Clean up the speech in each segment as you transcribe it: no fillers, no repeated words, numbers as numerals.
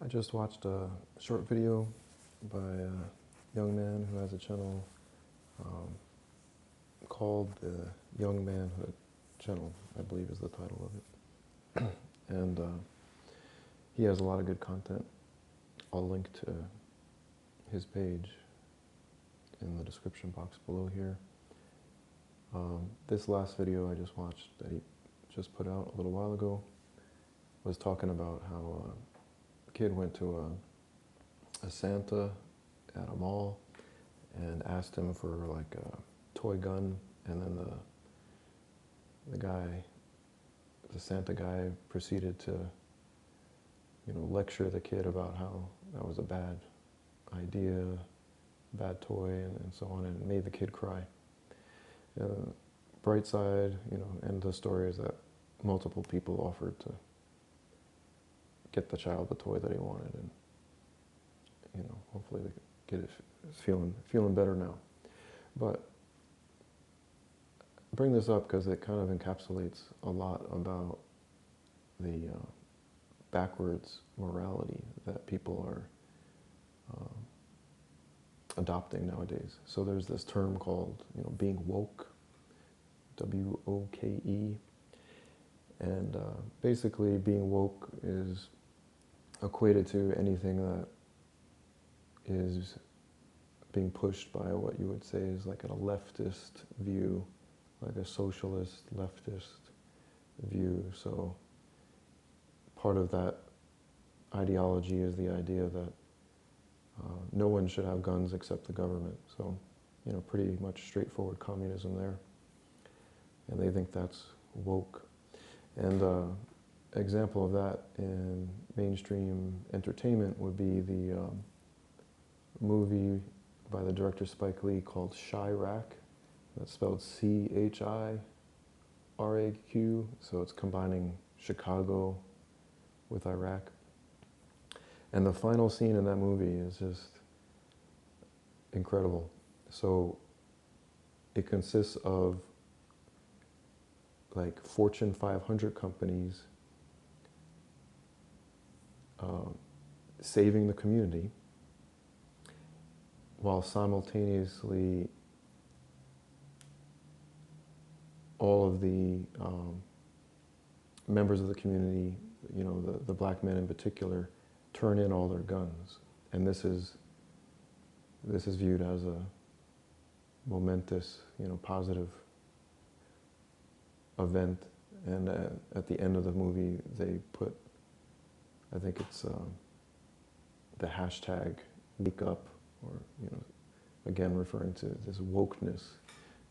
I just watched a short video by a young man who has a channel called the YoungManhood Channel, I believe is the title of it. And he has a lot of good content. I'll link to his page in the description box below here. This last video I just watched that he just put out a little while ago was talking about how a kid went to a Santa at a mall and asked him for like a toy gun, and then the Santa guy proceeded to, lecture the kid about how that was a bad idea, bad toy, and so on, and it made the kid cry. Bright side, end of the story is that multiple people offered to get the child the toy that he wanted, and hopefully the kid is feeling better now. But I bring this up because it kind of encapsulates a lot about the backwards morality that people are adopting nowadays. So there's this term called, being woke, W-O-K-E, and basically being woke is equated to anything that is being pushed by what you would say is like a leftist view, like a socialist leftist view. So part of that ideology is the idea that no one should have guns except the government. So, pretty much straightforward communism there. And they think that's woke. And example of that in mainstream entertainment would be the movie by the director Spike Lee called Chiraq. That's spelled C-H-I-R-A-Q. So it's combining Chicago with Iraq. And the final scene in that movie is just incredible. So it consists of like Fortune 500 companies saving the community while simultaneously all of the members of the community, the black men in particular, turn in all their guns. And this is viewed as a momentous, positive event. And at the end of the movie, they put, I think it's the hashtag wake up, or, again referring to this wokeness.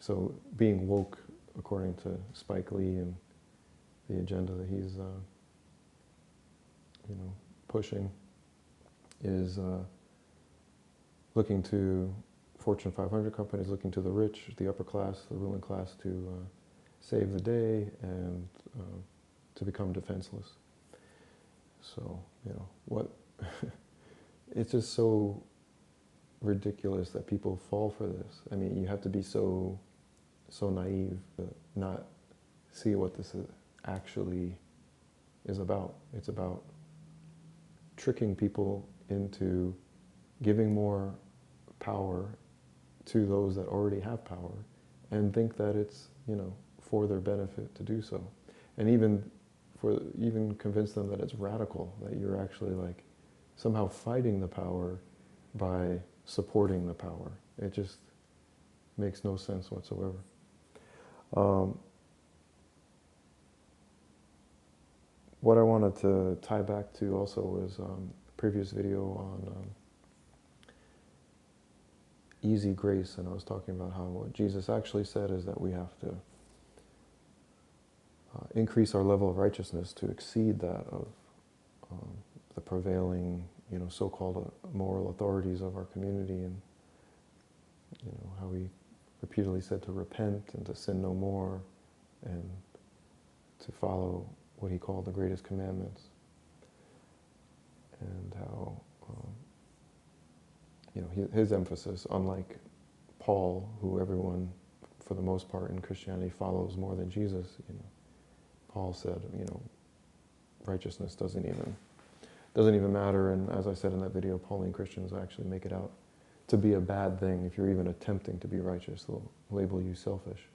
So being woke, according to Spike Lee and the agenda that he's, pushing, is looking to Fortune 500 companies, looking to the rich, the upper class, the ruling class to save the day and to become defenseless. So, what, it's just so ridiculous that people fall for this. I mean, you have to be so naive to not see what this actually is about. It's about tricking people into giving more power to those that already have power and think that it's, for their benefit to do so. And even convince them that it's radical, that you're actually like somehow fighting the power by supporting the power. It just makes no sense whatsoever. What I wanted to tie back to also was a previous video on easy grace, and I was talking about how what Jesus actually said is that we have to increase our level of righteousness to exceed that of the prevailing, so-called moral authorities of our community, and how he repeatedly said to repent and to sin no more and to follow what he called the greatest commandments, and how his emphasis, unlike Paul, who everyone for the most part in Christianity follows more than Jesus, Paul said, righteousness doesn't even Doesn't even matter, and as I said in that video, Pauline Christians actually make it out to be a bad thing if you're even attempting to be righteous. They'll label you selfish.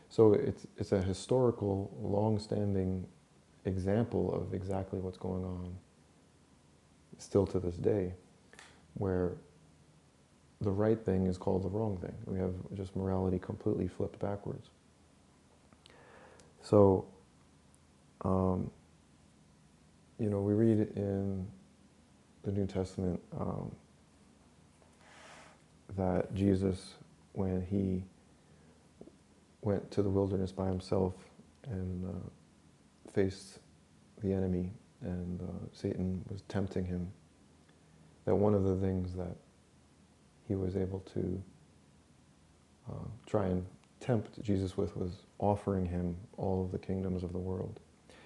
So it's a historical, long-standing example of exactly what's going on still to this day, where the right thing is called the wrong thing. We have just morality completely flipped backwards. So, you know, we read in the New Testament that Jesus, when he went to the wilderness by himself and faced the enemy, and Satan was tempting him, that one of the things that he was able to try and tempt Jesus with was offering him all of the kingdoms of the world.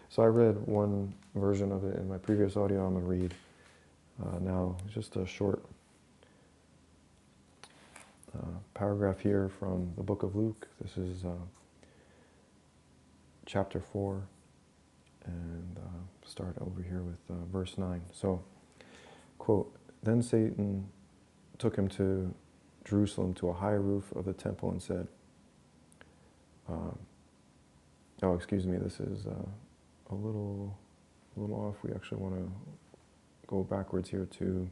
So I read one version of it in my previous audio. I'm going to read now just a short paragraph here from the book of Luke. This is chapter 4, and start over here with verse 9. So, quote, "Then Satan took him to Jerusalem to a high roof of the temple and said," oh, excuse me, this is a little off. We actually want to go backwards here to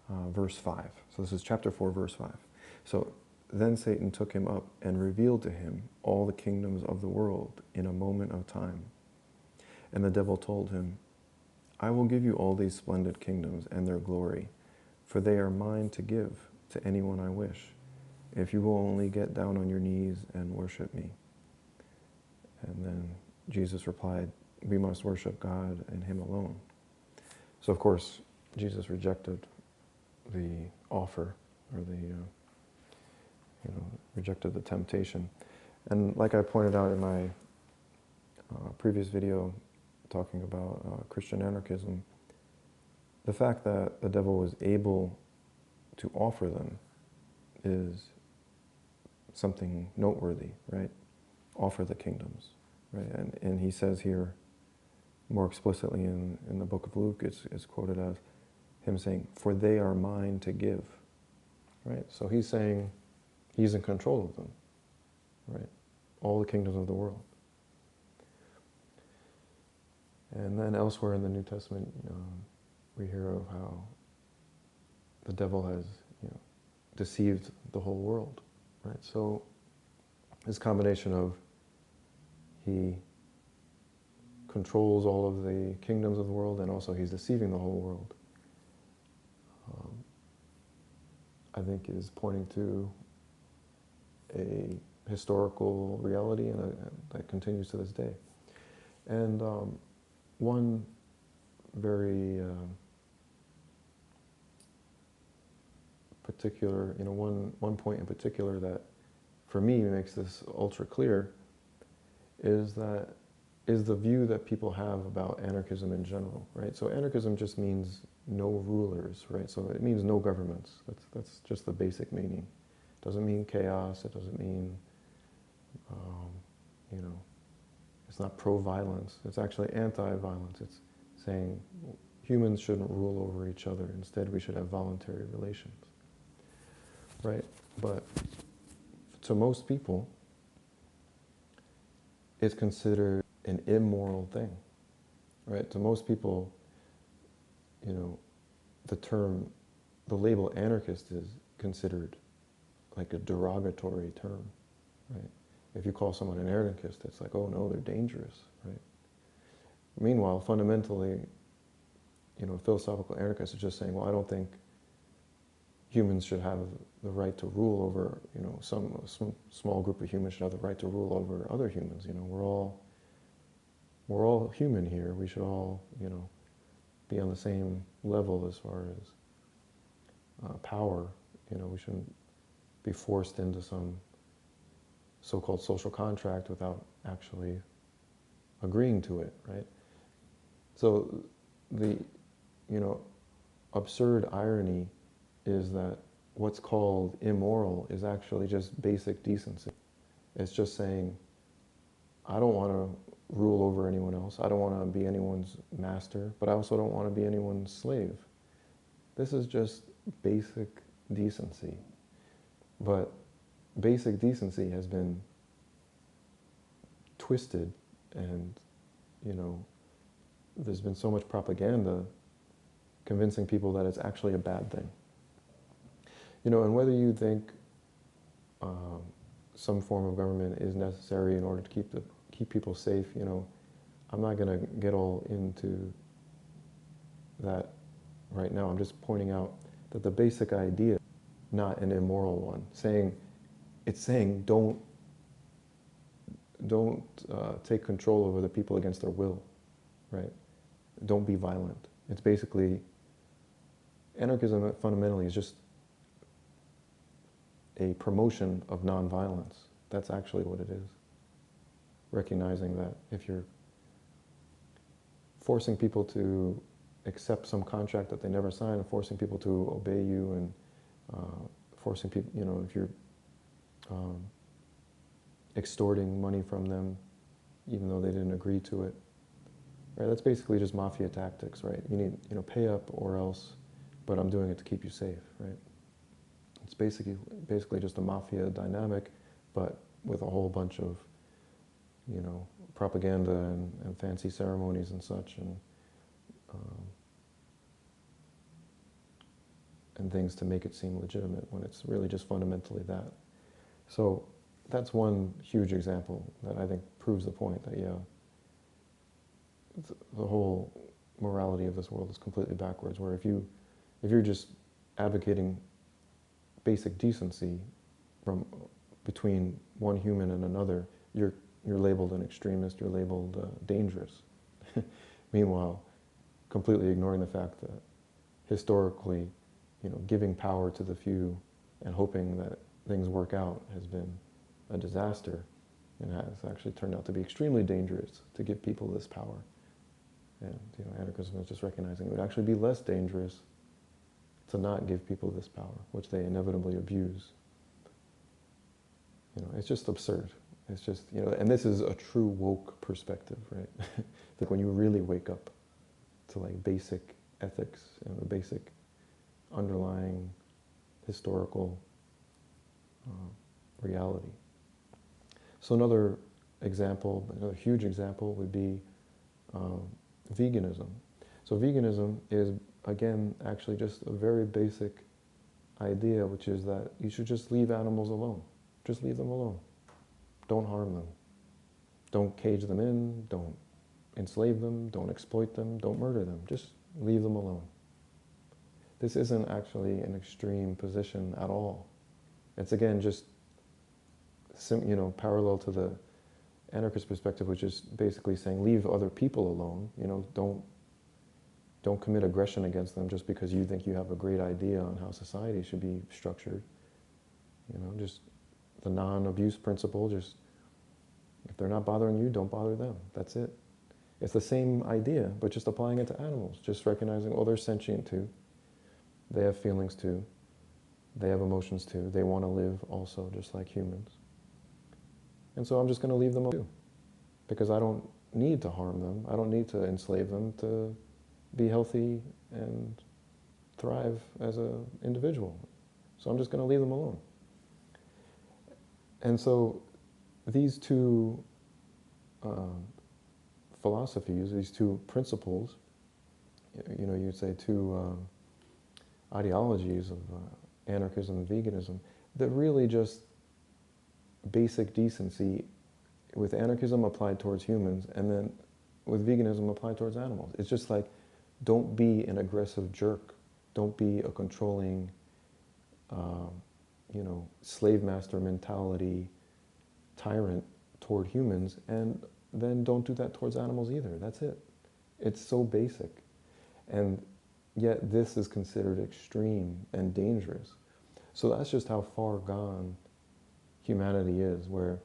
verse 5. So this is chapter 4, verse 5. So, "Then Satan took him up and revealed to him all the kingdoms of the world in a moment of time. And the devil told him, 'I will give you all these splendid kingdoms and their glory, for they are mine to give to anyone I wish, if you will only get down on your knees and worship me.' And then Jesus replied, 'We must worship God and Him alone.'" So of course, Jesus rejected the offer, or rejected the temptation. And like I pointed out in my previous video talking about Christian anarchism, the fact that the devil was able to offer them is something noteworthy, right? Offer the kingdoms, right? And he says here, more explicitly in the book of Luke, it's quoted as him saying, "For they are mine to give," right? So he's saying he's in control of them, right? All the kingdoms of the world. And then elsewhere in the New Testament, we hear of how the devil has, deceived the whole world, right? So this combination of he controls all of the kingdoms of the world, and also he's deceiving the whole world, I think is pointing to a historical reality that continues to this day. And one very particular, one point in particular that for me makes this ultra clear is the view that people have about anarchism in general, right? So anarchism just means no rulers, right? So it means no governments. That's just the basic meaning. It doesn't mean chaos. It doesn't mean, it's not pro-violence. It's actually anti-violence. It's saying humans shouldn't rule over each other. Instead, we should have voluntary relations, right? But to most people, it's considered an immoral thing, right? To most people, the label anarchist is considered like a derogatory term, right? If you call someone an anarchist, it's like, oh no, they're dangerous, right? Meanwhile, fundamentally, philosophical anarchists are just saying, well, I don't think humans should have the right to rule over, some small group of humans should have the right to rule over other humans. We're all human here. We should all, be on the same level as far as power. We shouldn't be forced into some so-called social contract without actually agreeing to it, right? So the, absurd irony is that what's called immoral is actually just basic decency. It's just saying, I don't want to rule over anyone else. I don't want to be anyone's master, but I also don't want to be anyone's slave. This is just basic decency. But basic decency has been twisted, and, you know, there's been so much propaganda convincing people that it's actually a bad thing. You know, and whether you think some form of government is necessary in order to keep people safe, you know, I'm not going to get all into that right now. I'm just pointing out that the basic idea, not an immoral one, it's saying don't take control over the people against their will, right? Don't be violent. It's basically, anarchism fundamentally is just a promotion of nonviolence. That's actually what it is. Recognizing that if you're forcing people to accept some contract that they never signed, and forcing people to obey you, and forcing people, you know, if you're extorting money from them, even though they didn't agree to it, right? That's basically just mafia tactics, right? You need, you know, pay up or else, but I'm doing it to keep you safe, right? It's basically just a mafia dynamic, but with a whole bunch of, you know, propaganda and fancy ceremonies and such, and things to make it seem legitimate when it's really just fundamentally that. So that's one huge example that I think proves the point that, yeah, the whole morality of this world is completely backwards, where if you're just advocating basic decency between one human and another, you're labeled an extremist, you're labeled dangerous. Meanwhile, completely ignoring the fact that historically, you know, giving power to the few and hoping that things work out has been a disaster, and has actually turned out to be extremely dangerous to give people this power. And, you know, anarchism is just recognizing it would actually be less dangerous to not give people this power, which they inevitably abuse. You know, it's just absurd. It's just, you know, and this is a true woke perspective, right? Like when you really wake up to like basic ethics and the basic underlying historical reality. So another example, another huge example would be veganism. So veganism is, again, actually just a very basic idea, which is that you should just leave animals alone. Just leave them alone. Don't harm them. Don't cage them in, don't enslave them, don't exploit them, don't murder them. Just leave them alone. This isn't actually an extreme position at all. It's, again, just you know, parallel to the anarchist perspective, which is basically saying leave other people alone. You know, don't commit aggression against them just because you think you have a great idea on how society should be structured. You know, just the non-abuse principle, just if they're not bothering you, don't bother them. That's it. It's the same idea, but just applying it to animals. Just recognizing, well, they're sentient too. They have feelings too. They have emotions too. They want to live also, just like humans. And so I'm just going to leave them alone too, because I don't need to harm them. I don't need to enslave them to be healthy and thrive as an individual. So I'm just going to leave them alone. And so these two philosophies, these two principles, you know, you'd say two ideologies of anarchism and veganism, they're really just basic decency with anarchism applied towards humans, and then with veganism applied towards animals. It's just like, don't be an aggressive jerk. Don't be a controlling, you know, slave master mentality tyrant toward humans, and then don't do that towards animals either. That's it. It's so basic. And yet this is considered extreme and dangerous. So that's just how far gone humanity is, where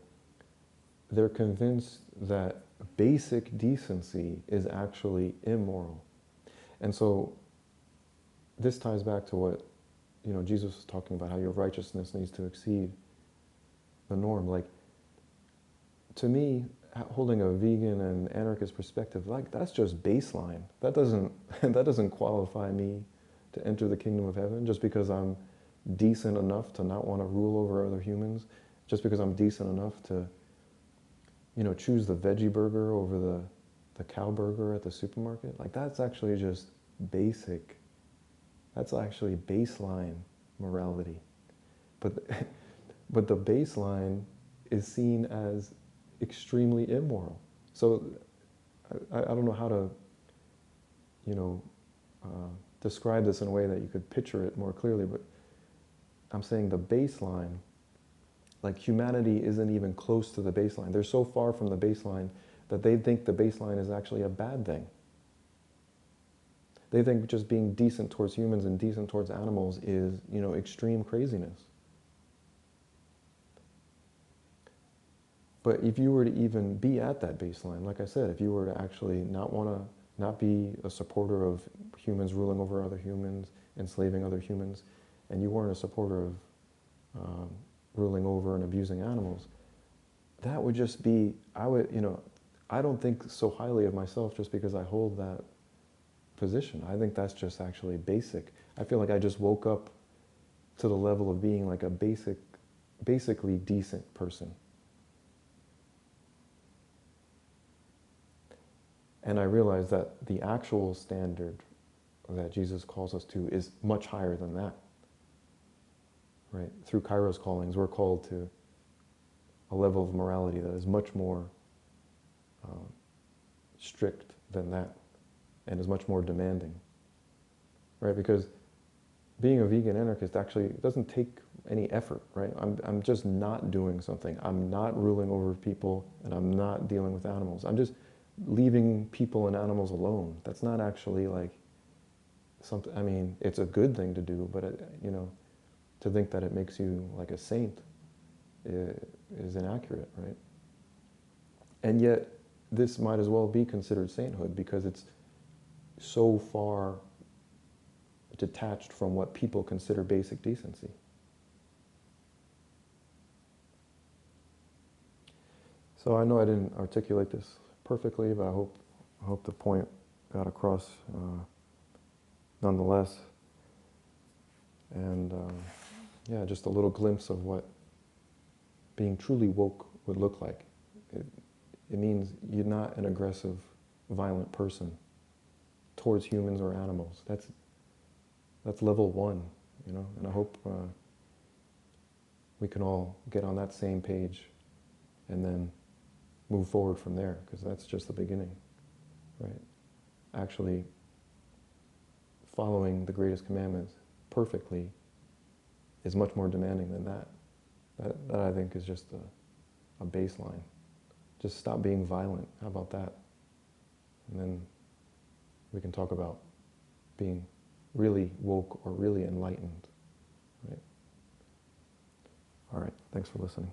they're convinced that basic decency is actually immoral. And so this ties back to what, you know, Jesus was talking about, how your righteousness needs to exceed the norm. Like, to me, holding a vegan and anarchist perspective, like that's just baseline. That doesn't that doesn't qualify me to enter the kingdom of heaven just because I'm decent enough to not want to rule over other humans, just because I'm decent enough to, choose the veggie burger over the cow burger at the supermarket. Like that's actually just basic. That's actually baseline morality. But but the baseline is seen as extremely immoral. So I don't know how to, describe this in a way that you could picture it more clearly, but I'm saying the baseline, like humanity isn't even close to the baseline. They're so far from the baseline that they think the baseline is actually a bad thing. They think just being decent towards humans and decent towards animals is, extreme craziness. But if you were to even be at that baseline, like I said, if you were to actually not be a supporter of humans ruling over other humans, enslaving other humans, and you weren't a supporter of ruling over and abusing animals, that would just be, I don't think so highly of myself just because I hold that position. I think that's just actually basic. I feel like I just woke up to the level of being like a basically decent person. And I realize that the actual standard that Jesus calls us to is much higher than that. Right? Through Kairos callings, we're called to a level of morality that is much more strict than that and is much more demanding. Right? Because being a vegan anarchist actually doesn't take any effort, right? I'm just not doing something. I'm not ruling over people and I'm not dealing with animals. I'm just leaving people and animals alone. That's not actually like something, I mean, it's a good thing to do, but to think that it makes you like a saint is inaccurate, right? And yet, this might as well be considered sainthood because it's so far detached from what people consider basic decency. So I know I didn't articulate this perfectly, but I hope the point got across nonetheless. And yeah, just a little glimpse of what being truly woke would look like. It means you're not an aggressive, violent person towards humans or animals. That's level one, and I hope we can all get on that same page and then move forward from there, because that's just the beginning, right? Actually following the greatest commandments perfectly is much more demanding than that. That I think is just a baseline. Just stop being violent. How about that? And then we can talk about being really woke or really enlightened, right? All right, thanks for listening.